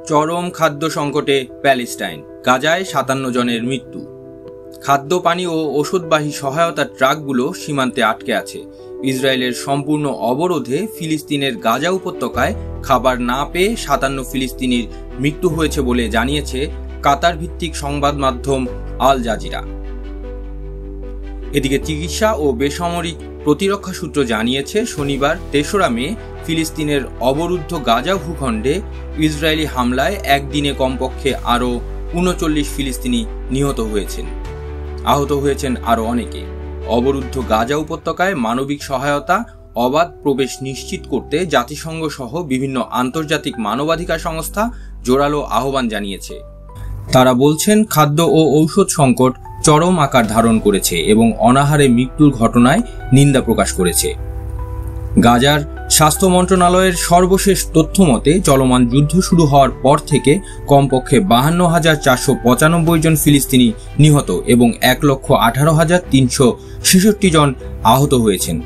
চরম খাদ্য সংকটে প্যালেস্টাইন, গাজায় ৫৭ জনের মৃত্যু। খাদ্য, পানি ও ওষুধবাহী সহায়তার ট্রাকগুলো সীমান্তে আটকে আছে। ইসরায়েলের সম্পূর্ণ অবরোধে ফিলিস্তিনের গাজা উপত্যকায় খাবার না পেয়ে ৫৭ ফিলিস্তিনির মৃত্যু হয়েছে বলে জানিয়েছে কাতার ভিত্তিক সংবাদ মাধ্যম আল জাজিরা। এদিকে চিকিৎসা ও বেসামরিক প্রতিরক্ষা সূত্র জানিয়েছে শনিবার ৩রা মে ফিলিস্তিনের অবরুদ্ধ গাজা ভূখণ্ডে ইসরায়েলি হামলায় একদিনে কমপক্ষে আরও ৩৯ ফিলিস্তিনি নিহত হয়েছেন। আহত হয়েছেন আরও অনেকে। অবরুদ্ধ গাজা উপত্যকায় মানবিক সহায়তা, অবাধ প্রবেশ নিশ্চিত করতে জাতিসংঘ সহ বিভিন্ন আন্তর্জাতিক মানবাধিকার সংস্থা জোরালো আহ্বান জানিয়েছে। তারা বলছেন, খাদ্য ও ঔষধ সংকট চরম আকার ধারণ করেছে এবং অনাহারে মৃত্যুর ঘটনায় নিন্দা প্রকাশ করেছে। গাজার স্বাস্থ্য মন্ত্রণালয়ের সর্বশেষ তথ্য মতে চলমান যুদ্ধ শুরু হওয়ার পর থেকে কমপক্ষে ৫২,৪৯৫ জন ফিলিস্তিনি নিহত এবং ১,১৮,৩৬৬ জন আহত হয়েছেন।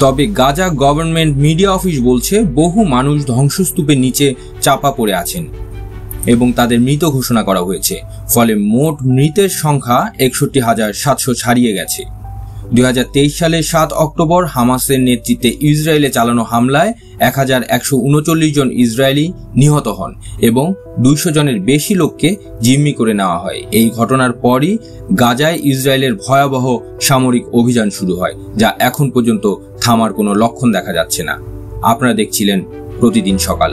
তবে গাজা গভর্নমেন্ট মিডিয়া অফিস বলছে বহু মানুষ ধ্বংসস্তূপের নিচে চাপা পড়ে আছেন এবং তাদের মৃত ঘোষণা করা হয়েছে। ফলে মোট মৃতের সংখ্যা ৬১,৭০০ ছাড়িয়ে গেছে। ২০২৩ সালের ৭ অক্টোবর হামাসের নেতৃত্বে ইসরায়েলে চালানো হামলায় ১,১৩৯ জন ইসরায়েলি নিহত হন এবং ২০০ জনের বেশি লোককে জিম্মি করে নেওয়া হয়। এই ঘটনার পরই গাজায় ইসরায়েলের ভয়াবহ সামরিক অভিযান শুরু হয়, যা এখন পর্যন্ত থামার কোনো লক্ষণ দেখা যাচ্ছে না। আপনারা দেখছিলেন প্রতিদিন সকাল।